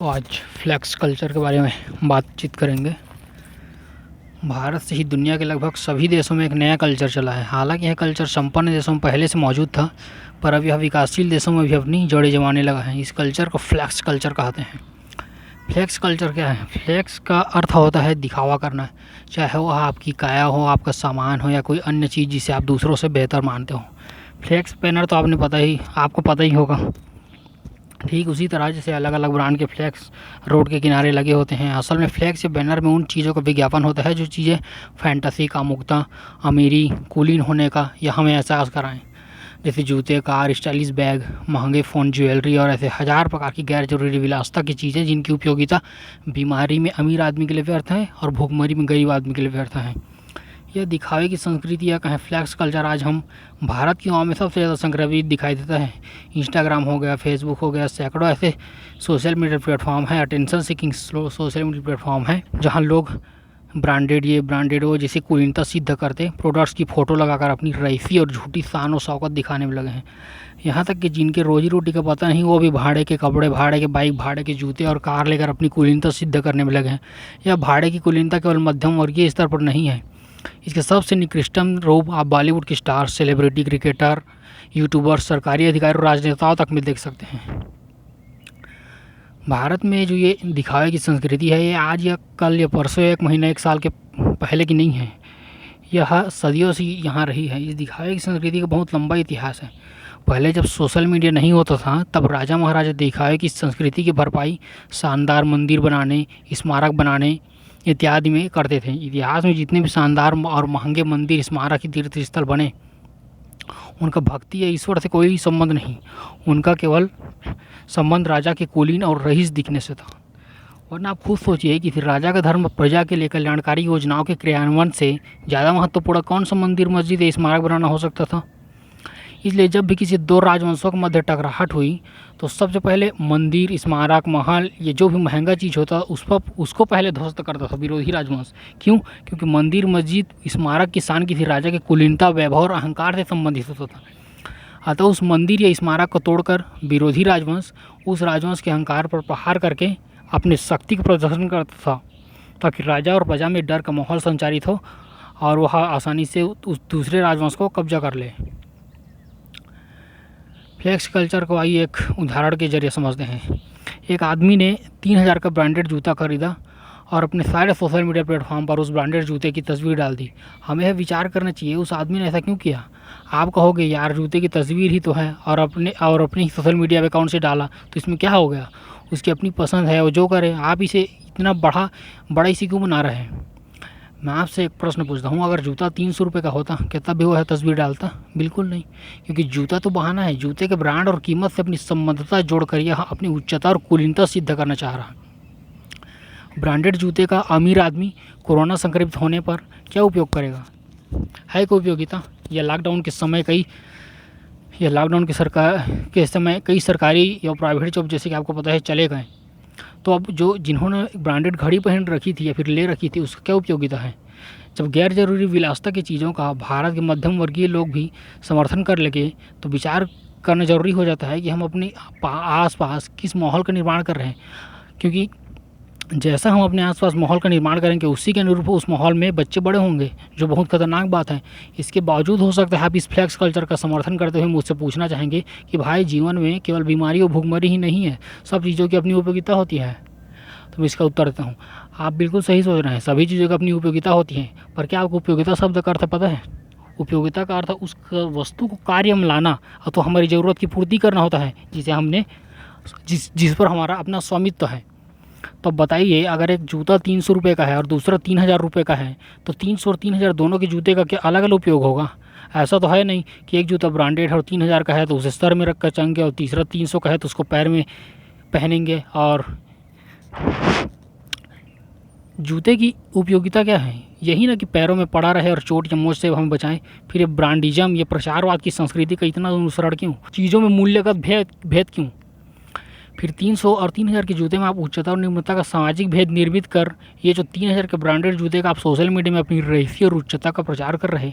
तो आज flex culture के बारे में बातचीत करेंगे। भारत से ही दुनिया के लगभग सभी देशों में एक नया कल्चर चला है। हालांकि यह कल्चर संपन्न देशों में पहले से मौजूद था, पर अब यह विकासशील देशों में भी अपनी जड़ें जमाने लगा है। इस कल्चर को फ्लैक्स कल्चर कहते हैं। फ्लैक्स कल्चर क्या है? फ्लैक्स का अर्थ होता है दिखावा करना, चाहे वह आपकी काया हो, आपका सामान हो या कोई अन्य चीज़ जिसे आप दूसरों से बेहतर मानते हो। फ्लैक्स बैनर तो आपको पता ही होगा। ठीक उसी तरह जैसे अलग अलग ब्रांड के फ्लैक्स रोड के किनारे लगे होते हैं। असल में फ्लैक्स या बैनर में उन चीज़ों का विज्ञापन होता है जो चीज़ें फैंटेसी, कामुकता, अमीरी, कुलीन होने का या हमें एहसास कराएं। जैसे जूते, कार, स्टाइलिश बैग, महंगे फ़ोन, ज्वेलरी और ऐसे हज़ार प्रकार की गैर जरूरी विलासिता की चीज़ें जिनकी उपयोगिता बीमारी में अमीर आदमी के लिए व्यर्थ है और भूखमरी में गरीब आदमी के लिए व्यर्थ है। यह दिखावे की संस्कृति या कहें फ्लैक्स कल्चर आज हम भारत की युवाओं में सबसे ज़्यादा संक्रमित दिखाई देता है। इंस्टाग्राम हो गया, फेसबुक हो गया, सैकड़ों ऐसे सोशल मीडिया प्लेटफॉर्म हैं, attention seeking social media platform हैं जहां लोग ब्रांडेड वो जैसे कुलीनता सिद्ध करते प्रोडक्ट्स की फ़ोटो लगाकर अपनी रईसी और झूठी शान और शौकत दिखाने में लगे हैं। यहाँ तक कि जिनके रोजी रोटी का पता नहीं वो भी भाड़े के कपड़े, भाड़े के बाइक, भाड़े के जूते और कार लेकर अपनी कुलीनता सिद्ध करने में लगे हैं। यह भाड़े की कुलीनता केवल मध्यम वर्गीय स्तर पर नहीं है। इसके सबसे निकृष्टतम रूप आप बॉलीवुड के स्टार, सेलिब्रिटी, क्रिकेटर, यूट्यूबर, सरकारी अधिकारी और राजनेताओं तक में देख सकते हैं। भारत में जो ये दिखावे की संस्कृति है, ये आज या कल या परसों, एक महीना, एक साल के पहले की नहीं है। यह सदियों से यहाँ रही है। इस दिखावे की संस्कृति का बहुत लंबा इतिहास है। पहले जब सोशल मीडिया नहीं होता था तब राजा महाराजा दिखावे की संस्कृति की भरपाई शानदार मंदिर बनाने, स्मारक बनाने इत्यादि में करते थे। इतिहास में जितने भी शानदार और महंगे मंदिर, स्मारक, तीर्थ स्थल बने, उनका भक्ति या ईश्वर से कोई संबंध नहीं। उनका केवल संबंध राजा के कुलीन और रईस दिखने से था। वरना आप खुद सोचिए कि फिर राजा का धर्म प्रजा के लिए कल्याणकारी योजनाओं के क्रियान्वयन से ज़्यादा महत्वपूर्ण कौन सा मंदिर, मस्जिद या स्मारक बनाना हो सकता था। इसलिए जब भी किसी दो राजवंशों के मध्य टकराहट हुई तो सबसे पहले मंदिर, स्मारक, महल, ये जो भी महंगा चीज़ होता उसको पहले ध्वस्त करता था विरोधी राजवंश। क्यों? क्योंकि मंदिर, मस्जिद, स्मारक की शान किसी राजा के कुलीनता, वैभव और अहंकार से संबंधित होता था। अतः उस मंदिर या स्मारक को तोड़कर विरोधी राजवंश उस राजवंश के अहंकार पर प्रहार करके अपने शक्ति का प्रदर्शन करता था, ताकि राजा और प्रजा में डर का माहौल संचारित हो और वह आसानी से उस दूसरे राजवंश को कब्जा कर ले। फ्लैक्स कल्चर को आइए एक उदाहरण के जरिए समझते हैं। एक आदमी ने 3000 का ब्रांडेड जूता खरीदा और अपने सारे सोशल मीडिया प्लेटफॉर्म पर उस ब्रांडेड जूते की तस्वीर डाल दी। हमें यह विचार करना चाहिए उस आदमी ने ऐसा क्यों किया। आप कहोगे यार जूते की तस्वीर ही तो है और अपने सोशल मीडिया अकाउंट से डाला तो इसमें क्या हो गया। उसकी अपनी पसंद है, वो जो करे। आप इसे इतना बड़ा इसी क्यों बना रहे हैं। मैं आपसे एक प्रश्न पूछता हूँ, अगर जूता 300 रुपये का होता क्या तब भी वह तस्वीर डालता? बिल्कुल नहीं, क्योंकि जूता तो बहाना है। जूते के ब्रांड और कीमत से अपनी संबद्धता जोड़कर यह अपनी उच्चता और कुलीनता सिद्ध करना चाह रहा है। ब्रांडेड जूते का अमीर आदमी कोरोना संक्रमित होने पर क्या उपयोग करेगा? है कोई उपयोगिता? या लॉकडाउन के समय कई सरकारी या प्राइवेट जॉब जैसे कि आपको पता है चले गए। तो अब जिन्होंने ब्रांडेड घड़ी पहन रखी थी या फिर ले रखी थी उसका क्या उपयोगिता है? जब गैर जरूरी विलासिता की चीज़ों का भारत के मध्यम वर्गीय लोग भी समर्थन कर लगे तो विचार करना ज़रूरी हो जाता है कि हम अपने आसपास किस माहौल का निर्माण कर रहे हैं। क्योंकि जैसा हम अपने आसपास माहौल का निर्माण करेंगे उसी के अनुरूप उस माहौल में बच्चे बड़े होंगे, जो बहुत खतरनाक बात है। इसके बावजूद हो सकता है आप इस फ्लैक्स कल्चर का समर्थन करते हुए मुझसे पूछना चाहेंगे कि भाई जीवन में केवल बीमारी और भूखमरी ही नहीं है, सब चीज़ों की अपनी उपयोगिता होती है। तो मैं इसका उत्तर देता हूँ, आप बिल्कुल सही सोच रहे हैं, सभी चीज़ों की अपनी उपयोगिता होती है। पर क्या आपको उपयोगिता शब्द का अर्थ पता है? उपयोगिता का अर्थ उस वस्तु को कार्य में लाना तो हमारी ज़रूरत की पूर्ति करना होता है, जिस पर हमारा अपना स्वामित्व है। तो बताइए, अगर एक जूता 300 रुपये का है और दूसरा 3000 रुपये का है तो 300 और 3000 दोनों के जूते का क्या अलग अलग उपयोग होगा? ऐसा तो है नहीं कि एक जूता ब्रांडेड है और 3000 का है तो उसे सर में रख कर चलेंगे और तीसरा 300 का है तो उसको पैर में पहनेंगे। और जूते की उपयोगिता क्या है? यही ना कि पैरों में पड़ा रहे और चोट या मोच से हमें बचाएं। फिर ये ब्रांडिज्म, ये प्रचारवाद की संस्कृति का इतना अनुसरण क्यों? चीज़ों में मूल्यगत भेद क्यों? फिर 300 और 3000 के जूते में आप उच्चता और निम्नता का सामाजिक भेद निर्मित कर ये जो 3000 के ब्रांडेड जूते का आप सोशल मीडिया में अपनी रईसी और उच्चता का प्रचार कर रहे,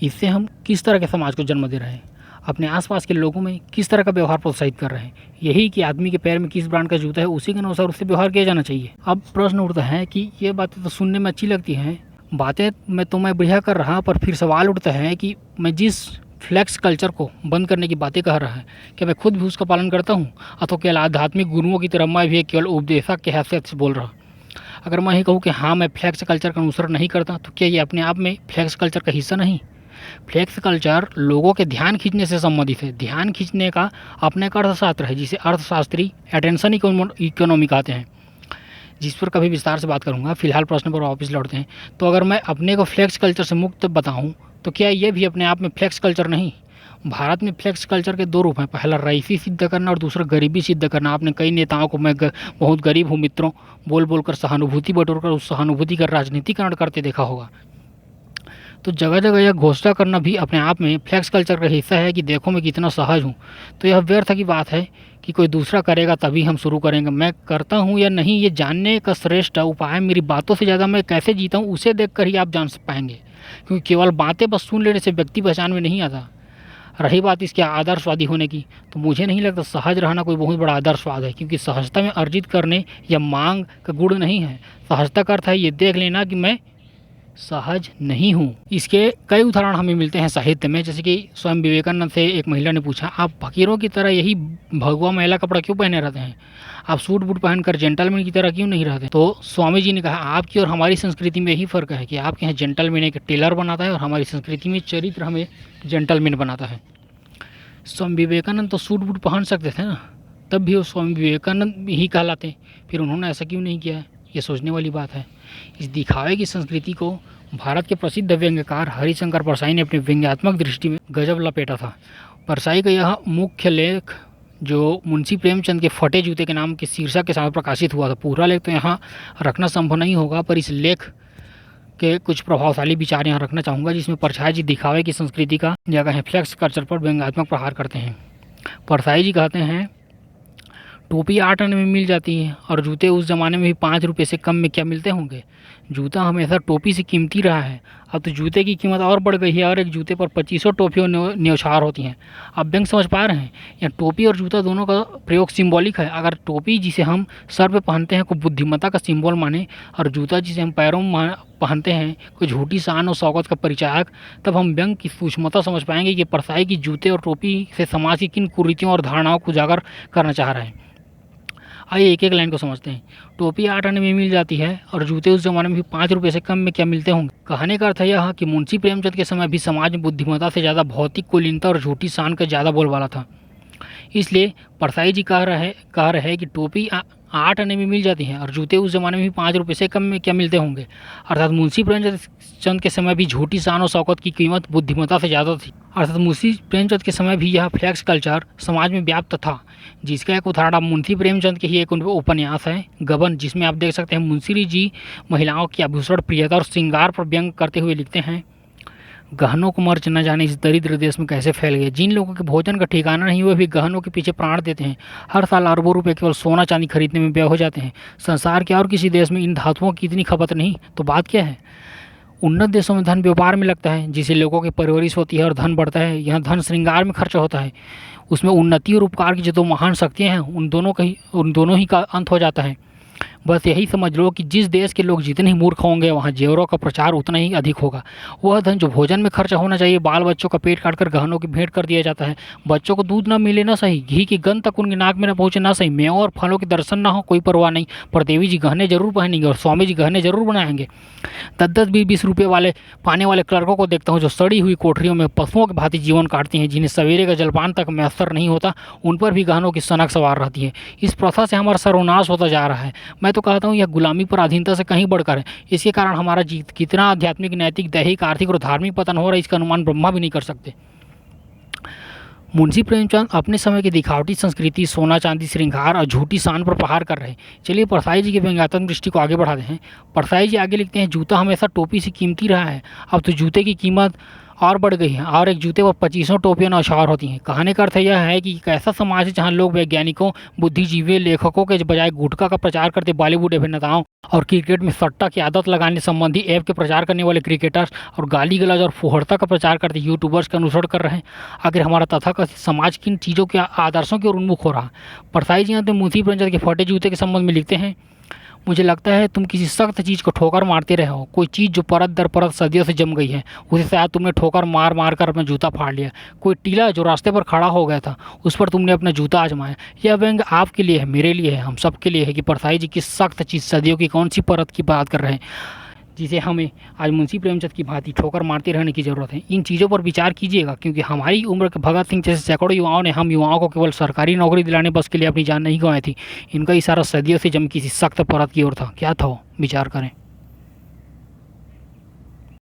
इससे हम किस तरह के समाज को जन्म दे रहे हैं? अपने आसपास के लोगों में किस तरह का व्यवहार प्रोत्साहित कर रहे हैं। यही कि आदमी के पैर में किस ब्रांड का जूता है, उसी के अनुसार उससे व्यवहार किया जाना चाहिए। अब प्रश्न उठता है कि ये बातें तो सुनने में अच्छी लगती हैं, बातें मैं बढ़िया कर रहा, पर फिर सवाल उठता है कि मैं जिस फ्लेक्स कल्चर को बंद करने की बातें कह रहा है, क्या मैं खुद भी उसका पालन करता हूँ, अथवा केवल आध्यात्मिक गुरुओं की तरह मैं भी केवल उपदेशक के हैसियत से बोल रहा। अगर मैं ही कहूँ कि हाँ मैं फ्लेक्स कल्चर का अनुसरण नहीं करता, तो क्या ये अपने आप में फ्लेक्स कल्चर का हिस्सा नहीं? फ्लेक्स कल्चर लोगों के ध्यान खींचने से संबंधित है। ध्यान खींचने का अपने एक अर्थशास्त्र है, जिसे अर्थशास्त्री अटेंशन इकोनॉमी कहते हैं, जिस पर कभी विस्तार से बात करूंगा। फिलहाल प्रश्न पर वापस लौटते हैं। तो अगर मैं अपने को फ्लेक्स कल्चर से मुक्त बताऊं, तो क्या ये भी अपने आप में फ्लेक्स कल्चर नहीं? भारत में फ्लेक्स कल्चर के दो रूप हैं, पहला रईसी सिद्ध करना और दूसरा गरीबी सिद्ध करना। आपने कई नेताओं को मैं बहुत गरीब हूँ मित्रों बोल बोलकर सहानुभूति बटोरकर उस सहानुभूति का राजनीतिकरण करते देखा होगा। तो जगह जगह यह घोषणा करना भी अपने आप में फ्लेक्स कल्चर का हिस्सा है कि देखो मैं कितना सहज हूँ। तो यह व्यर्थ की बात है कि कोई दूसरा करेगा तभी हम शुरू करेंगे। मैं करता हूँ या नहीं, ये जानने का श्रेष्ठ उपाय मेरी बातों से ज़्यादा मैं कैसे जीता हूँ उसे देखकर ही आप जान पाएंगे। क्योंकि केवल बातें बस सुन लेने से व्यक्ति पहचान में नहीं आता। रही बात इसके आदर्शवादी होने की, तो मुझे नहीं लगता सहज रहना कोई बहुत बड़ा आदर्शवाद है, क्योंकि सहजता में अर्जित करने या मांग का गुण नहीं है। सहजता का अर्थ है ये देख लेना कि मैं सहज नहीं हूँ। इसके कई उदाहरण हमें मिलते हैं साहित्य में, जैसे कि स्वयं विवेकानंद से एक महिला ने पूछा, आप फकीरों की तरह यही भगवा मैला कपड़ा क्यों पहने रहते हैं? आप सूट बूट पहनकर जेंटलमैन की तरह क्यों नहीं रहते? तो स्वामी जी ने कहा, आपकी और हमारी संस्कृति में यही फर्क है कि आपके यहाँ जेंटलमैन एक टेलर बनाता है और हमारी संस्कृति में चरित्र हमें जेंटलमैन बनाता है। स्वामी विवेकानंद तो सूट बूट पहन सकते थे ना, तब भी वो स्वामी विवेकानंद ही कहलाते, फिर उन्होंने ऐसा क्यों नहीं किया? ये सोचने वाली बात है। इस दिखावे की संस्कृति को भारत के प्रसिद्ध व्यंग्यकार हरिशंकर परसाई ने अपनी व्यंग्यात्मक दृष्टि में गजब लपेटा था। परसाई का यह मुख्य लेख जो मुंशी प्रेमचंद के फटे जूते के नाम के शीर्षक के साथ प्रकाशित हुआ था, पूरा लेख तो यहाँ रखना संभव नहीं होगा, पर इस लेख के कुछ प्रभावशाली विचार यहाँ रखना चाहूँगा, जिसमें परसाई जी दिखावे की संस्कृति का जगह है फ्लेक्स कल्चर पर व्यंग्यात्मक प्रहार करते हैं। परसाई जी कहते हैं, टोपी 8 आने में मिल जाती है और जूते उस ज़माने में भी 5 रुपये से कम में क्या मिलते होंगे? जूता हमेशा टोपी से कीमती रहा है, अब तो जूते की कीमत और बढ़ गई है और एक जूते पर 2500 टोपियों न्यौछावर होती हैं। आप व्यंग समझ पा रहे हैं? या टोपी और जूता दोनों का प्रयोग सिंबॉलिक है। अगर टोपी जिसे हम सर पे पहनते हैं को बुद्धिमत्ता का सिंबल माने और जूता जिसे हम पैरों में पहनते हैं कोई झूठी शान और शौकत का परिचायक, तब हम व्यंग की सूक्ष्मता समझ पाएंगे कि परसाई की जूते और टोपी से समाज की किन कुरीतियों और धारणाओं को उजागर करना चाह रहा है। आइए एक एक लाइन को समझते हैं। टोपी 8 आने में मिल जाती है और जूते उस जमाने में भी 5 रुपये से कम में क्या मिलते होंगे? कहने का अर्थ यह कि मुंशी प्रेमचंद के समय भी समाज में बुद्धिमत्ता से ज़्यादा भौतिक कुलीनता और झूठी शान का ज़्यादा बोलबाला था। इसलिए परसाई जी कह रहे हैं कि टोपी 8 आने में मिल जाती है और जूते उस जमाने में भी 5 रुपये से कम में क्या मिलते होंगे। अर्थात मुंशी प्रेमचंद के समय भी झूठी शान और शौकत की कीमत बुद्धिमत्ता से ज़्यादा थी। अर्थात मुंशी प्रेमचंद के समय भी यह फ्लेक्स कल्चर समाज में व्याप्त था, जिसका एक उदाहरण मुंशी प्रेमचंद के ही एक उपन्यास है गबन, जिसमें आप देख सकते हैं मुंशी जी महिलाओं की आभूषण प्रियता और श्रृंगार पर व्यंग करते हुए लिखते हैं, गहनों को मर्च न जाने इस दरिद्र देश में कैसे फैल गए। जिन लोगों के भोजन का ठिकाना नहीं हुए भी गहनों के पीछे प्राण देते हैं, हर साल अरबों रुपए केवल सोना चांदी खरीदने में व्यय हो जाते हैं। संसार के और किसी देश में इन धातुओं की इतनी खपत नहीं, तो बात क्या है? उन्नत देशों में धन व्यापार में लगता है, जिससे लोगों की परवरिश होती है और धन बढ़ता है। यहाँ धन श्रृंगार में खर्च होता है, उसमें उन्नति और उपकार की जो दो महान शक्तियाँ हैं उन दोनों ही का अंत हो जाता है। बस यही समझ लो कि जिस देश के लोग जितने ही मूर्ख होंगे वहाँ जेवरों का प्रचार उतना ही अधिक होगा। वह धन जो भोजन में खर्च होना चाहिए, बाल बच्चों का पेट काटकर गहनों की भेंट कर दिया जाता है। बच्चों को दूध ना मिले ना सही, घी की गंध तक उनके नाक में ना पहुँचे ना सही, मेवों और फलों के दर्शन ना हो, कोई परवाह नहीं, पर देवी जी गहने जरूर पहनेंगे और स्वामी जी गहने जरूर बनाएंगे। 10-10, 20-20 रुपये वाले पाने वाले क्लर्कों को देखता हूँ जो सड़ी हुई कोठरियों में पशुओं के भांति जीवन काटती हैं, जिन्हें सवेरे का जलपान तक मैसर नहीं होता, उन पर भी गहनों की सनक सवार रहती है। इस प्रथा से हमारा सर्वनाश होता जा रहा है। मैं तो कहता हूँ यह गुलामी पर अधीनता से कहीं बढ़कर है। इसके कारण हमारा जीत कितना आध्यात्मिक, नैतिक, दैहिक, आर्थिक और धार्मिक पतन हो रहा है, इसका अनुमान ब्रह्मा भी नहीं कर सकते। मुंशी प्रेमचंद अपने समय की दिखावटी संस्कृति, सोना चांदी, श्रृंगार और झूठी शान पर प्रहार कर रहे हैं। चलिए परसाई जी की व्यंग्यात्मक दृष्टि को आगे बढ़ाते हैं। परसाई जी आगे लिखते हैं, जूता हमेशा टोपी से कीमती रहा है, अब तो जूते की कीमत और बढ़ गई है और एक जूते पर 25 टोपियां नौछावर होती हैं। कहने का अर्थ यह है कि एक ऐसा समाज है जहां लोग वैज्ञानिकों, बुद्धिजीवी, लेखकों के बजाय गुटखा का प्रचार करते बॉलीवुड अभिनेताओं और क्रिकेट में सट्टा की आदत लगाने संबंधी ऐप के प्रचार करने वाले क्रिकेटर्स और गाली गलौज और फुहड़ता का प्रचार करते यूट्यूबर्स का अनुसरण कर रहे हैं। अगर हमारा तथाकथित समाज किन चीज़ों के आदर्शों की ओर उन्मुख हो रहा। परसाई जी यहाँ पे मुंशी प्रेमचंद के फटे जूते के संबंध में लिखते हैं, मुझे लगता है तुम किसी सख्त चीज़ को ठोकर मारते रहे हो। कोई चीज़ जो परत दर परत सदियों से जम गई है उसे शायद तुमने ठोकर मार मार कर अपना जूता फाड़ लिया। कोई टीला जो रास्ते पर खड़ा हो गया था उस पर तुमने अपना जूता आजमाया। यह व्यंग आपके लिए है, मेरे लिए है, हम सब के लिए है कि परसाई जी किस सख्त चीज़ सदियों की कौन सी परत की बात कर रहे हैं जिसे हमें आज मुंशी प्रेमचंद की भांति ठोकर मारते रहने की ज़रूरत है। इन चीज़ों पर विचार कीजिएगा, क्योंकि हमारी उम्र के भगत सिंह जैसे सैकड़ों युवाओं ने हम युवाओं को केवल सरकारी नौकरी दिलाने बस के लिए अपनी जान नहीं गंवाई थी। इनका इशारा सदियों से जम किसी सख्त परत की ओर था। क्या था वो? विचार करें।